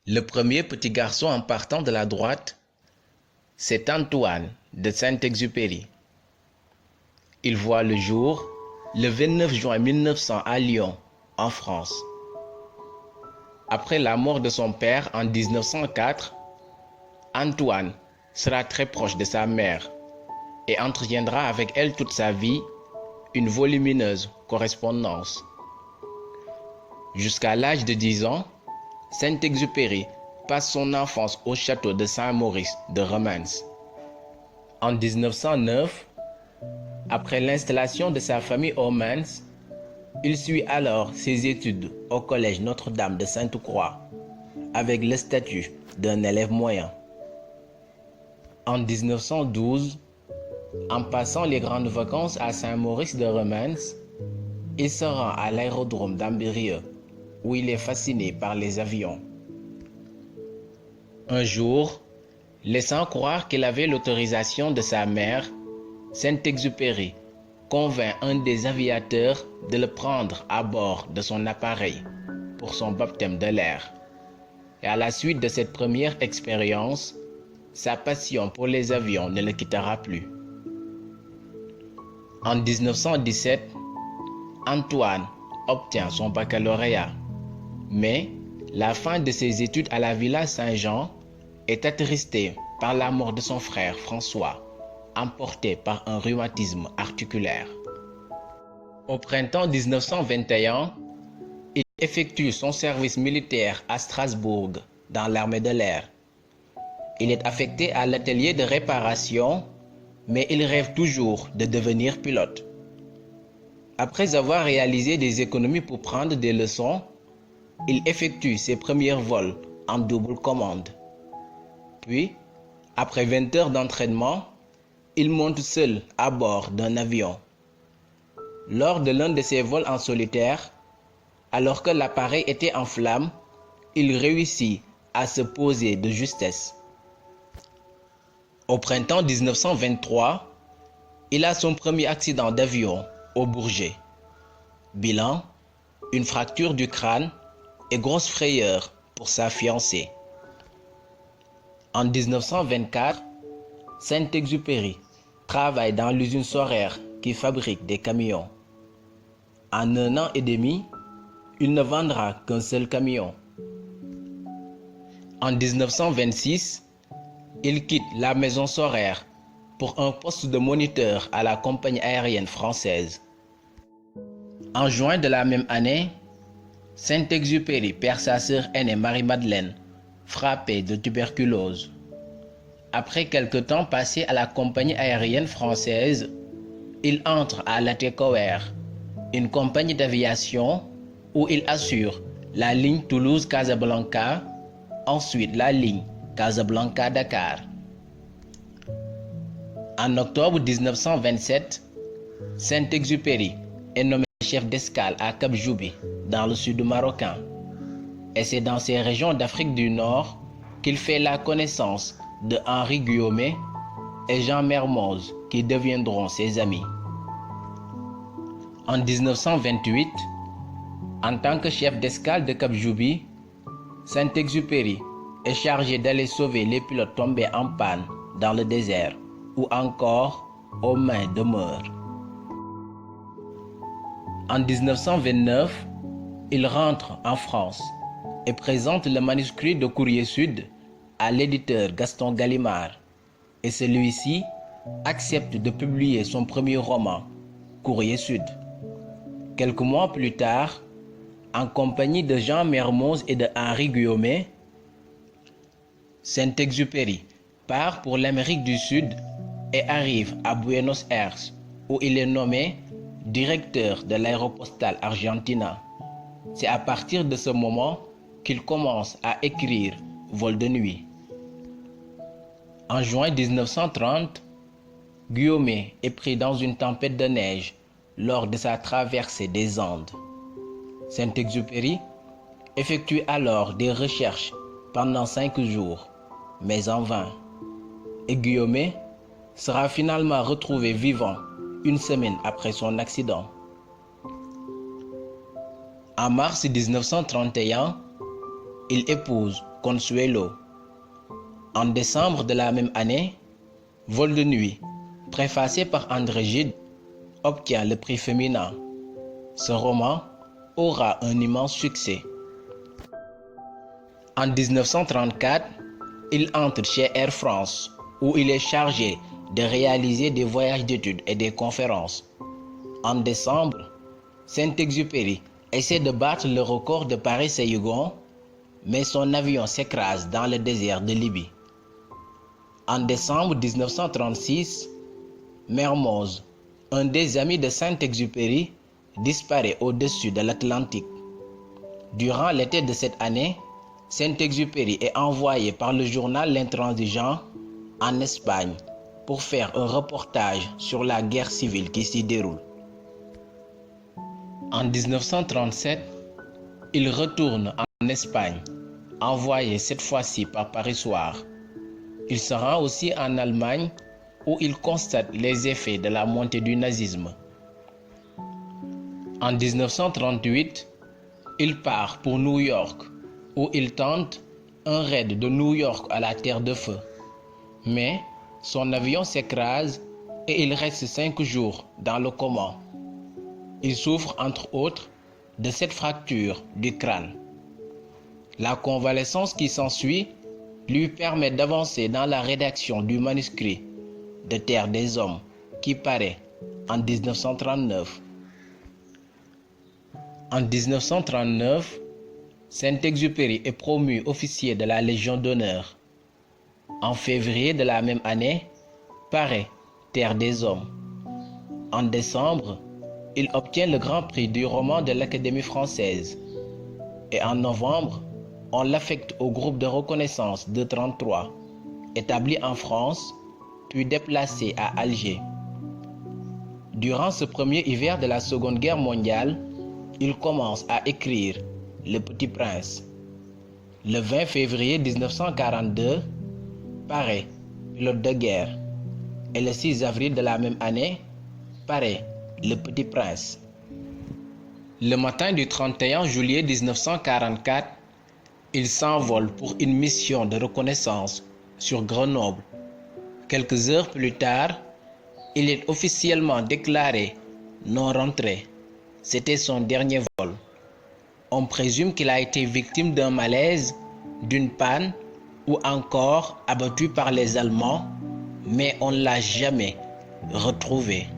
Le premier petit garçon en partant de la droite, c'est Antoine de Saint-Exupéry. Il voit le jour le 29 juin 1900 à Lyon, en France. Après la mort de son père en 1904, Antoine sera très proche de sa mère et entretiendra avec elle toute sa vie une volumineuse correspondance. Jusqu'à l'âge de 10 ans, Saint-Exupéry passe son enfance au château de Saint-Maurice de Romans. En 1909, après l'installation de sa famille au Mans, il suit alors ses études au collège Notre-Dame de Sainte-Croix, avec le statut d'un élève moyen. En 1912, en passant les grandes vacances à Saint-Maurice de Romans, il se rend à l'aérodrome d'Ambérieu, où il est fasciné par les avions. Un jour, laissant croire qu'il avait l'autorisation de sa mère, Saint-Exupéry convainc un des aviateurs de le prendre à bord de son appareil pour son baptême de l'air. Et à la suite de cette première expérience, sa passion pour les avions ne le quittera plus. En 1917, Antoine obtient son baccalauréat, mais la fin de ses études à la Villa Saint-Jean est attristée par la mort de son frère François, emporté par un rhumatisme articulaire. Au printemps 1921, il effectue son service militaire à Strasbourg, dans l'armée de l'air. Il est affecté à l'atelier de réparation, mais il rêve toujours de devenir pilote. Après avoir réalisé des économies pour prendre des leçons, il effectue ses premiers vols en double commande. Puis, après 20 heures d'entraînement, il monte seul à bord d'un avion. Lors de l'un de ses vols en solitaire, alors que l'appareil était en flammes, il réussit à se poser de justesse. Au printemps 1923, il a son premier accident d'avion au Bourget. Bilan, une fracture du crâne et grosse frayeur pour sa fiancée. En 1924, Saint-Exupéry travaille dans l'usine Soraire qui fabrique des camions. En 1 an et demi, il ne vendra qu'un seul camion. En 1926, il quitte la maison Soraire pour un poste de moniteur à la compagnie aérienne française. En juin de la même année, Saint-Exupéry perd sa sœur aînée Marie-Madeleine, frappée de tuberculose. Après quelque temps passé à la compagnie aérienne française, il entre à l'ATCOER, une compagnie d'aviation où il assure la ligne Toulouse-Casablanca, ensuite la ligne Casablanca-Dakar. En octobre 1927, Saint-Exupéry est nommé chef d'escale à Cap Joubi, dans le sud marocain. Et c'est dans ces régions d'Afrique du Nord qu'il fait la connaissance de Henri Guillaumet et Jean Mermoz, qui deviendront ses amis. En 1928, en tant que chef d'escale de Cap Joubi, Saint-Exupéry est chargé d'aller sauver les pilotes tombés en panne dans le désert ou encore aux mains de Meurs. En 1929, il rentre en France et présente le manuscrit de Courrier Sud à l'éditeur Gaston Gallimard, et celui-ci accepte de publier son premier roman, Courrier Sud. Quelques mois plus tard, en compagnie de Jean Mermoz et de Henri Guillaumet, Saint-Exupéry part pour l'Amérique du Sud et arrive à Buenos Aires, où il est nommé directeur de l'aéropostale Argentina. C'est à partir de ce moment qu'il commence à écrire Vol de nuit. En juin 1930, Guillaumet est pris dans une tempête de neige lors de sa traversée des Andes. Saint-Exupéry effectue alors des recherches pendant 5 jours, mais en vain. Et Guillaumet sera finalement retrouvé vivant 1 semaine après son accident. En mars 1931, il épouse Consuelo. En décembre de la même année, Vol de nuit, préfacé par André Gide, obtient le prix féminin. Ce roman aura un immense succès. En 1934, il entre chez Air France, où il est chargé de réaliser des voyages d'études et des conférences. En décembre, Saint-Exupéry essaie de battre le record de Paris-Sénégal, mais son avion s'écrase dans le désert de Libye. En décembre 1936, Mermoz, un des amis de Saint-Exupéry, disparaît au-dessus de l'Atlantique. Durant l'été de cette année, Saint-Exupéry est envoyé par le journal L'Intransigeant en Espagne pour faire un reportage sur la guerre civile qui s'y déroule. En 1937, il retourne en Espagne, envoyé cette fois-ci par Paris Soir. Il se rend aussi en Allemagne où il constate les effets de la montée du nazisme. En 1938, il part pour New York où il tente un raid de New York à la Terre de Feu. Mais son avion s'écrase et il reste 5 jours dans le coma. Il souffre entre autres de cette fracture du crâne. La convalescence qui s'ensuit lui permet d'avancer dans la rédaction du manuscrit de Terre des Hommes qui paraît en 1939. En 1939, Saint-Exupéry est promu officier de la Légion d'honneur. En février de la même année, paraît Terre des Hommes. En décembre, il obtient le grand prix du roman de l'Académie française. Et en novembre, on l'affecte au groupe de reconnaissance de 33, établi en France, puis déplacé à Alger. Durant ce premier hiver de la Seconde Guerre mondiale, il commence à écrire Le Petit Prince. Le 20 février 1942, paraît Pilote de guerre. Et le 6 avril de la même année, paraît Le Petit Prince. Le matin du 31 juillet 1944, il s'envole pour une mission de reconnaissance sur Grenoble. Quelques heures plus tard, il est officiellement déclaré non rentré. C'était son dernier vol. On présume qu'il a été victime d'un malaise, d'une panne ou encore abattu par les Allemands, mais on ne l'a jamais retrouvé.